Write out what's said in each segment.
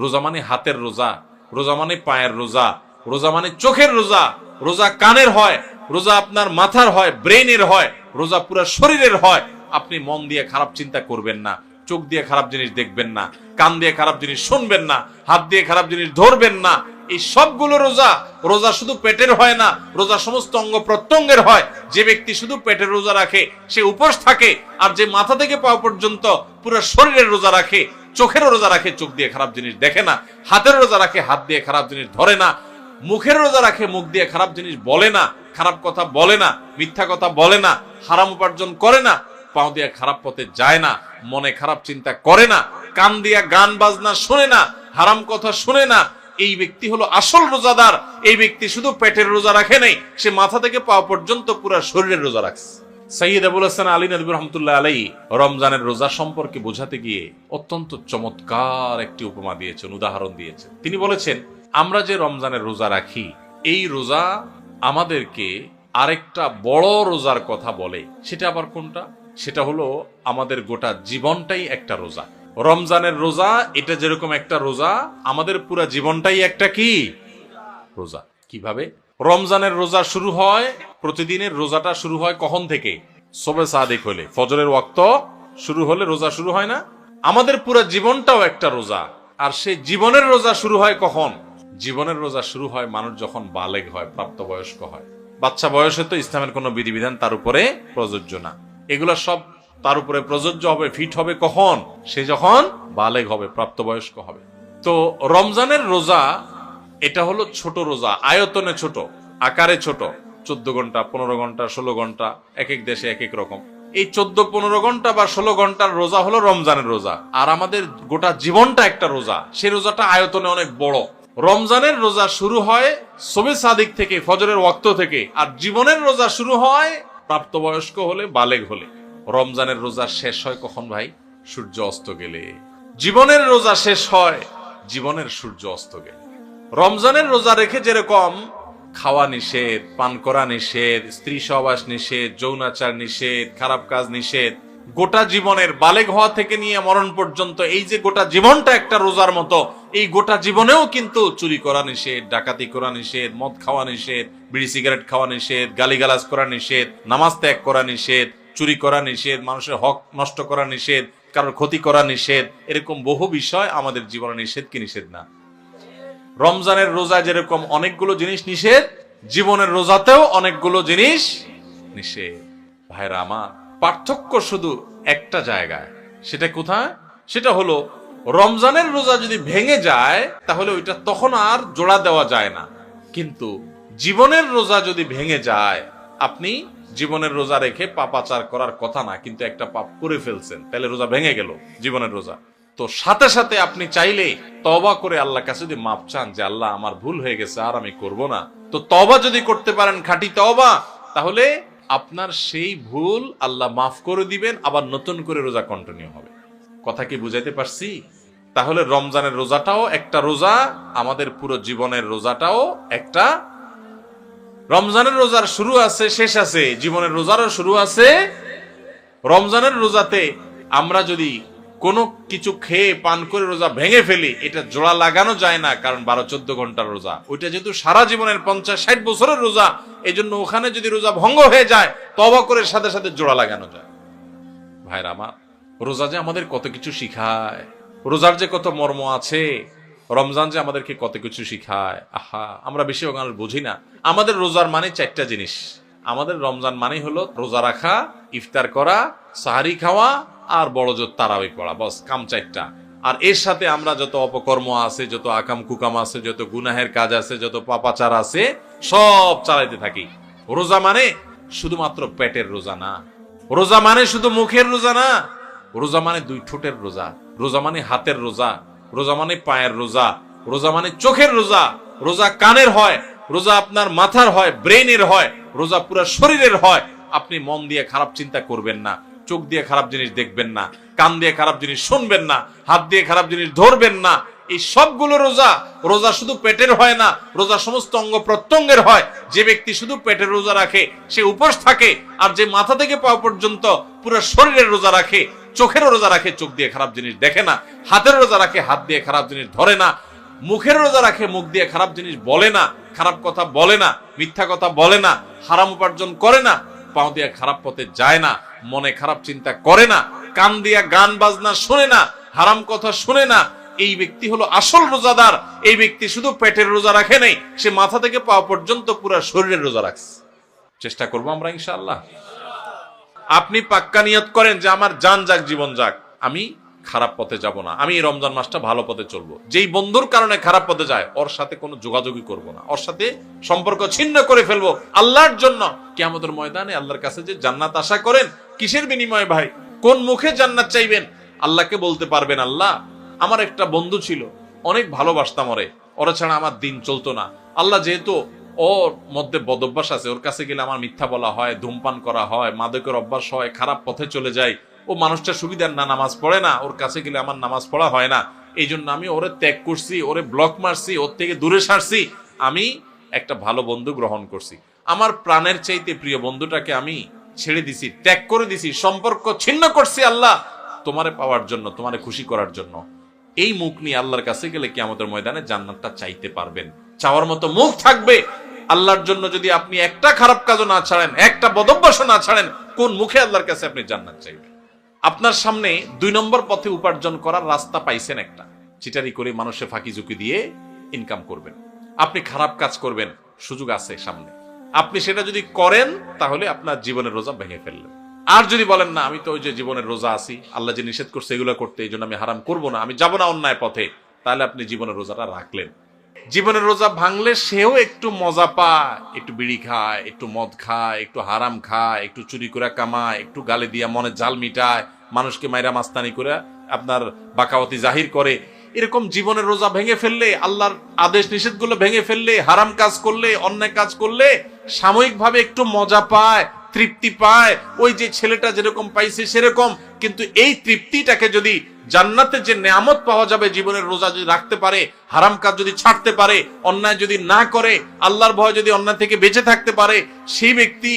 রোজা মানে হাতের রোজা, রোজা মানে পায়ের রোজা, রোজা মানে চোখের রোজা, রোজা কানের হয়, রোজা আপনার মাথার হয়, ব্রেইনের হয়, রোজা পুরো শরীরের হয়। আপনি মন দিয়ে খারাপ চিন্তা করবেন না, চোখ দিয়ে খারাপ জিনিস দেখবেন না, কান দিয়ে খারাপ জিনিস শুনবেন না, হাত দিয়ে খারাপ জিনিস ধরবেন না। এই সবগুলো রোজা। রোজা শুধু পেটের হয় না, রোজা সমস্ত অঙ্গ প্রত্যঙ্গের হয়। যে ব্যক্তি শুধু পেটের রোজা রাখে সে উপোস থাকে, আর যে মাথা থেকে পা পর্যন্ত পুরো শরীরের রোজা রাখে, চোখেরও রোজা রাখে, চোখ দিয়ে খারাপ জিনিস দেখে না, হাতের রোজা রাখে, হাত দিয়ে খারাপ জিনিস ধরে না, মুখের রোজা রাখে, মুখ দিয়ে খারাপ জিনিস বলে না, খারাপ কথা বলে না, মিথ্যা কথা বলে না, হারাম উপার্জন করে না, পাও দিয়ে খারাপ পথে যায় না, মনে খারাপ চিন্তা করে না, কান দিয়া গান বাজনা শুনে না, হারাম কথা শুনে না। এই ব্যক্তি হলো আসল রোজাদার। এই ব্যক্তি শুধু পেটের রোজা রাখে নাই, সে মাথা থেকে পা পর্যন্ত পুরো শরীরের রোজা রাখছে। সৈয়দ আবুল হাসান আলী নদভী রহমতুল্লাহ আলাইহি রমজানের রোজা সম্পর্কে বোঝাতে গিয়ে অত্যন্ত চমৎকার একটি উপমা দিয়েছেন, উদাহরণ দিয়েছেন। তিনি বলেছেন, আমরা যে রমজানের রোজা রাখি, এই রোজা আমাদেরকে আরেকটা বড় রোজার কথা বলে। সেটা আবার কোনটা? সেটা হলো আমাদের গোটা জীবনটাই একটা রোজা। রমজানের রোজা এটা যেরকম একটা রোজা, আমাদের পুরা জীবনটাই একটা কি রোজা। কিভাবে? রমজানের রোজা শুরু হয়, প্রতিদিনের রোজাটা শুরু হয় কখন থেকে? সুবহে সাদিক হলে, ফজরের ওয়াক্ত শুরু হলে রোজা শুরু হয় না? আমাদের পুরো জীবনটাও একটা রোজা। আর সেই জীবনের রোজা শুরু হয় কখন? জীবনের রোজা শুরু হয় মানুষ যখন বালেগ হয়, প্রাপ্তবয়স্ক হয়। বাচ্চা বয়সে তো ইসলামের কোনো বিধিবিধান তার উপরে প্রযোজ্য না। এগুলো সব তার উপরে প্রযোজ্য হবে, ফিট হবে কখন? সে যখন বালেগ হবে, প্রাপ্তবয়স্ক হবে। তো রমজানের রোজা এটা হলো ছোট রোজা, আয়তনে ছোট, আকারে ছোট। 14 ঘন্টা, 15 ঘন্টা, 16 ঘন্টা, এক এক দেশে এক এক রকম। এই 14-15 ঘন্টা বা 16 ঘন্টার রোজা হলো রমজানের রোজা। আর আমাদের গোটা জীবনটা একটা রোজা, সেই রোজাটা আয়তনে অনেক বড়। রমজানের রোজা শুরু হয় সুবহে সাদিক থেকে, ফজরের ওয়াক্ত থেকে। আর জীবনের রোজা শুরু হয় প্রাপ্তবয়স্ক হলে, বালেগ হলে। রমজানের রোজা শেষ হয় কখন ভাই? সূর্য অস্ত গেলে। জীবনের রোজা শেষ হয় জীবনের সূর্য অস্ত গেলে। রমজানের রোজা রেখে যেরকম খাওয়া নিষেধ, পান করা নিষেধ, স্ত্রী সহবাস নিষেধ, যৌনাচার নিষেধ, খারাপ কাজ নিষেধ, গোটা জীবনের বালেগ হওয়া থেকে নিয়ে মরণ পর্যন্ত এই যে গোটা জীবনটা একটা রোজার মতো, এই গোটা জীবনেও কিন্তু চুরি করা নিষেধ, ডাকাতি করা নিষেধ, মদ খাওয়া নিষেধ, বিড়ি সিগারেট খাওয়া নিষেধ, গালিগালাজ করা নিষেধ, নামাজ ত্যাগ করা নিষেধ, চুরি করা নিষেধ, মানুষের হক নষ্ট করা নিষেধ, কারোর ক্ষতি করা নিষেধ। এরকম বহু বিষয় আমাদের জীবনে নিষেধ কি নিষেধ না? রমজানের রোজা যেরকম অনেকগুলো জিনিস নিষেধ, জীবনের রোজাতেও অনেকগুলো জিনিস নিষেধ। ভাইরা আমার, পার্থক্য শুধু একটা জায়গায়। সেটা কোথায়? সেটা হলো রমজানের রোজা যদি ভেঙে যায় তাহলে ওইটা তখন আর জোড়া দেওয়া যায় না। কিন্তু জীবনের রোজা যদি ভেঙে যায়, আপনি জীবনের রোজা রেখে পাপাচার করার কথা না, কিন্তু একটা পাপ করে ফেলছেন, তাহলে রোজা ভেঙে গেল, জীবনের রোজা। তো সাথে সাথে আপনি চাইলে তওবা করে আল্লাহর কাছে যদি মাপ চান যে আল্লাহ আমার ভুল হয়ে গেছে, আর আমি করব না, তো তওবা যদি করতে পারেন, খাঁটি তওবা, তাহলে আপনার সেই ভুল আল্লাহ মাফ করে দিবেন, আবার নতুন করে রোজা কন্টিনিউ হবে। কথা কি বুঝাইতে পারছি? তাহলে রমজানের রোজাটাও একটা রোজা, আমাদের পুরো জীবনের রোজাটাও একটা। রমজানের রোজার শুরু আছে, শেষ আছে, জীবনের রোজারও শুরু আছে। রমজানের রোজাতে আমরা যদি কোনো কিছু খেয়ে পান করে রোজা ভেঙে ফেলি, এটা জোড়া লাগানো যায় না, কারণ 12-14 ঘন্টার রোজা। ওইটা যেহেতু সারা জীবনের 50-60 বছরের রোজা, এই জন্য ওখানে যদি রোজা ভঙ্গ হয়ে যায়, তওবা করে সাথে সাথে জোড়া লাগানো যায়। ভাইরা আমার, রোজা যে আমাদের কত কিছু শিখায়, রোজার যে কত মর্ম আছে, রমজান যে আমাদেরকে কত কিছু শিখায়। আহা, আমরা বেশি ওখানে বুঝি না। আমাদের রোজার মানে 4টা জিনিস। আমাদের রমজান মানে হলো রোজা রাখা, ইফতার করা, সাহারি খাওয়া, আর বড় জোর তারাবি পড়া, বস, কাম 4টা। আর এর সাথে আমরা যত অপকর্ম আছে, যত আকাম কুকাম আছে, যত গুনাহের কাজ আছে, যত পাপাচার আছে, সব চালাইতে থাকি। রোজা মানে শুধুমাত্র পেটের রোজা না, রোজা মানে শুধু মুখের রোজা না, রোজা মানে দুই ঠোঁটের রোজা, রোজা মানে হাতের রোজা, রোজা মানে পায়ের রোজা, রোজা মানে চোখের রোজা, রোজা কানের হয়, রোজা আপনার মাথার হয়, ব্রেইনের হয়, রোজা পুরো শরীরের হয়। আপনি মন দিয়ে খারাপ চিন্তা করবেন না, চোখ দিয়ে খারাপ জিনিস দেখবেন না, কান দিয়ে খারাপ জিনিস শুনবেন না, হাত দিয়ে খারাপ জিনিস ধরবেন না। এই সবগুলো রোজা। রোজা শুধু পেটের হয় না, রোজা সমস্ত অঙ্গ প্রত্যঙ্গের হয়। যে ব্যক্তি শুধু পেটের রোজা রাখে সে উপোস থাকে, আর যে মাথা থেকে পা পর্যন্ত পুরো শরীরের রোজা রাখে, চোখেরও রোজা রাখে, চোখ দিয়ে খারাপ জিনিস দেখে না, হাতের রোজা রাখে, হাত দিয়ে খারাপ জিনিস ধরে না, মুখের রোজা রাখে, মুখ দিয়ে খারাপ জিনিস বলে না, খারাপ কথা বলে না, মিথ্যা কথা বলে না, হারাম উপার্জন করে না, পাও দিয়ে খারাপ পথে যায় না, মনে খারাপ চিন্তা করে না, কান দিয়া গান বাজনা শুনে না, হারাম কথা শুনে না। এই ব্যক্তি হলো আসল রোজাদার। এই ব্যক্তি শুধু পেটের রোজা রাখে নাই, সে মাথা থেকে পা পর্যন্ত পুরো শরীরের রোজা রাখছে। চেষ্টা করবো আমরা ইনশাআল্লাহ। আপনি পাক্কা নিয়ত করেন যে আমার জান যাক জীবন যাক, আমি খারাপ পথে যাব না, আমি এই রমজান মাসটা ভালো পথে চলবো। যেই বন্ধুর কারণে খারাপ পথে যায় ওর সাথে কোনো যোগাযোগই করব না, ওর সাথে সম্পর্ক ছিন্ন করে ফেলবো আল্লাহর জন্য। কিয়ামতের ময়দানে আল্লাহর কাছে যে জান্নাত আশা করেন, কিসের বিনিময়ে ভাই? কোন মুখে জান্নাত চাইবেন? আল্লাহকে বলতে পারবেন, আল্লাহ আমার একটা বন্ধু ছিল, অনেক ভালোবাসতাম ওরে, ওরা ছাড়া আমার দিন চলতো না। আল্লাহ যেহেতু ওর মধ্যে বদ অভ্যাস আছে, ওর কাছে গেলে আমার মিথ্যা বলা হয়, ধূমপান করা হয়, মাদকের অভ্যাস হয়, খারাপ পথে চলে যায়, ও মানুষটা সুবিধার না, নামাজ পড়ে না, ওর কাছে গেলে আমার নামাজ পড়া হয় না, এই জন্য আমি ওরে ত্যাগ করছি, ওরে ব্লক মারছি, ওর থেকে দূরে সারছি। আমি একটা ভালো বন্ধু গ্রহণ করছি, আমার প্রাণের চাইতে প্রিয় বন্ধুটাকে আমি ছেড়ে দিছি, ত্যাগ করে দিছি, সম্পর্ক ছিন্ন করছি আল্লাহ তোমারে পাওয়ার জন্য, তোমারে খুশি করার জন্য। এই মুখ নিয়ে আল্লাহর কাছে গেলে কিয়ামতের ময়দানে জান্নাতটা চাইতে পারবেন, চাওয়ার মতো মুখ থাকবে। আল্লাহর জন্য যদি আপনি একটা খারাপ কাজও না ছাড়েন, একটা বদভ্যাসও না ছাড়েন, কোন মুখে আল্লাহর কাছে আপনি জান্নাত চাইবেন? আপনার সামনে 2 নম্বর পথে উপার্জন করার রাস্তা পাইছেন একটা, চিটারি করে মানুষের ফাঁকি ঝুঁকি দিয়ে ইনকাম করবেন, আপনি খারাপ কাজ করবেন, সুযোগ আছে সামনে। আপনি সেটা যদি করেন তাহলে আপনার জীবনের রোজা ভেঙে ফেললেন। আর যদি বলেন না আমি তো ওই যে জীবনের রোজা আছি, আল্লাহ যে নিষেধ করছে এগুলো করতে, এই জন্য আমি হারাম করবো না, আমি যাবো না অন্যায় পথে, তাহলে আপনি জীবনের রোজাটা রাখলেন। জীবনের রোজা ভাঙলে সেও একটু মজা পায়, একটু বিড়ি খায়, একটু মদ খায়, একটু হারাম খায়, একটু চুরি করে কামায়, একটু গালে দিয়া মনে জাল মিটায়, মানুষকে মাইরা মাস্তানি করে আপনার বাকাওয়াতি জাহির করে। এরকম জীবনের রোজা ভেঙে ফেললে, আল্লাহর আদেশ নিষেধগুলো ভেঙে ফেললে, হারাম কাজ করলে, অন্যায় কাজ করলে সাময়িকভাবে একটু মজা পায়, তৃপ্তি পায়, ওই যে ছেলেটা যেরকম পাইছে সেরকম। কিন্তু এই তৃপ্তিটাকে যদি জান্নাতে যে নেয়ামত পাওয়া যাবে জীবনের রোজা যদি রাখতে পারে, হারাম কাজ যদি ছাড়তে পারে, অন্যায় যদি না করে, আল্লাহর ভয় যদি অন্যায় থেকে বেঁচে থাকতে পারে, সেই ব্যক্তি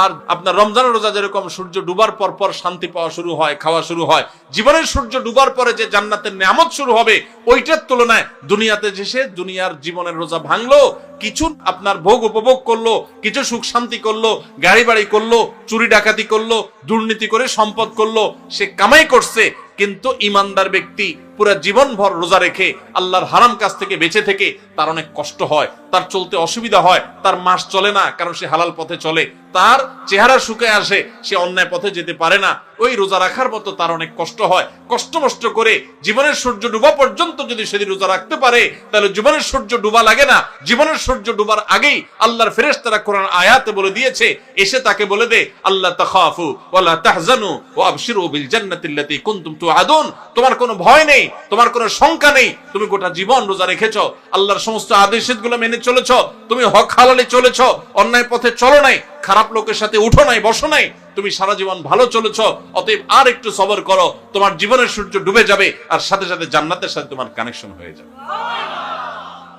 আর আপনার রমজানের রোজা যেরকম সূর্য ডুবার পর পর শান্তি পাওয়া শুরু হয়, খাওয়া শুরু হয়, জীবনের সূর্য ডুবার পরে যে জান্নাতের নেয়ামত শুরু হবে, ওইটার তুলনায় দুনিয়াতে যেসে দুনিয়ার জীবনের রোজা ভাঙলো, কিছু আপনার ভোগ উপভোগ করলো, কিছু সুখ শান্তি করলো, গাড়ি বাড়ি করলো, চুরি ডাকাতি করলো, দুর্নীতি করে সম্পদ করলো, সে কামাই করছে। কিন্তু ইমানদার ব্যক্তি পুরো জীবন ভর রোজা রেখে আল্লাহর হারাম কাজ থেকে বেঁচে থেকে তার অনেক কষ্ট হয়, তার চলতে অসুবিধা হয়, তার মাস চলে না, কারণ সে হালাল পথে চলে, তার চেহারা শুকিয়ে আসে, সে অন্যায় পথে যেতে পারে না। ওই রোজা রাখার মতো তার অনেক কষ্ট হয়। কষ্ট মষ্ট করে জীবনের সূর্য ডুবা পর্যন্ত যদি সেদিন রোজা রাখতে পারে, তাহলে জীবনের সূর্য ডুবা লাগে না। জীবনের সূর্য ডুবার আগেই আল্লাহর ফেরেশতারা কোরআন আয়াতে বলে দিয়েছে, এসে তাকে বলে দে, আল্লাহ তাখাফু ওয়ালা তাহজানু ওয়া আবশিরু বিল জান্নাতিল্লাতী কুনতুম তুআদুন। তোমার কোনো ভয় নেই, তোমার কোনো শঙ্কা নেই, তুমি গোটা জীবন রোজা রেখেছো, আল্লাহর সমস্ত আদেশগুলো মেনে চলেছো, তুমি হক হালালে চলেছো, অন্যায় পথে চলো নাই, খারাপ লোকের সাথে উঠো নাই, বসো নাই, তুমি সারা জীবন ভালো চলেছ। অতএব আর একটু সবর করো, তোমার জীবনের সূর্য ডুবে যাবে, আর সাথে সাথে জান্নাতের সাথে তোমার কানেকশন হয়ে যাবে।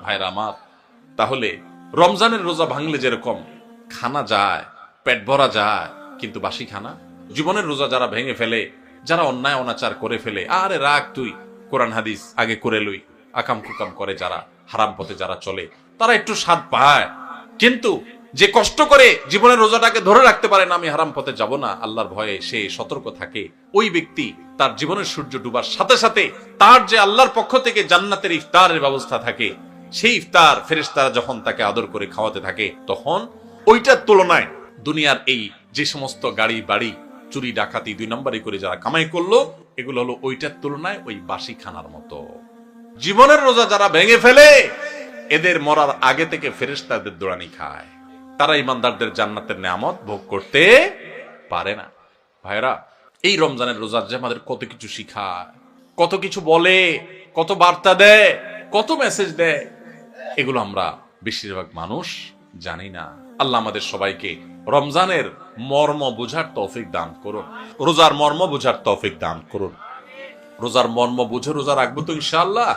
ভাইরা আমার, তাহলে রমজানের রোজা ভাঙলে যেরকম খানা যায়, পেট ভরা যায়, কিন্তু বাসি খানা, জীবনের রোজা যারা ভেঙে ফেলে, যারা অন্যায় অনাচার করে ফেলে, আরে রাখ তুই, কোরআন হাদিস আগে করে লই, আকাম কুকাম করে যারা, হারাম পথে যারা চলে, তারা একটু স্বাদ পায়। কিন্তু যে কষ্ট করে জীবনের রোজাটাকে ধরে রাখতে পারে না, আমি হারাম পথে যাব না, আল্লাহর ভয়ে সে সতর্ক থাকে, ওই ব্যক্তি তার জীবনের সূর্য ডুবার সাথে সাথে তার যে আল্লাহর পক্ষ থেকে জান্নাতের ইফতারের ব্যবস্থা থাকে, সেই ইফতার ফেরেশতারা যখন তাকে আদর করে খাওয়াতে থাকে, তখন ওইটার তুলনায় দুনিয়ার এই যে সমস্ত গাড়ি বাড়ি, চুরি ডাকাতি 2 নম্বরই করে যারা কামাই করলো, এগুলো হলো ওইটার তুলনায় ওই বাসি খানার মতো। জীবনের রোজা যারা ভেঙে ফেলে, এদের মরার আগে থেকে ফেরেশতাদের দৌড়ানি খায়, তারা ইমানদারদের জান্নাতের নেয়ামত ভোগ করতে পারে না। ভাইরা, এই রমজানের রোজা যে আমাদের কত কিছু শিখায়, কত কিছু বলে, কত বার্তা দেয়, কত মেসেজ দেয়, এগুলো আমরা বেশিরভাগ মানুষ জানি না। আল্লাহ আমাদের সবাইকে রমজানের মর্ম বুঝার তৌফিক দান করুন, রোজার মর্ম বুঝার তৌফিক দান করুন। রোজার মর্ম বুঝে রোজা রাখবো তো ইনশাআল্লাহ।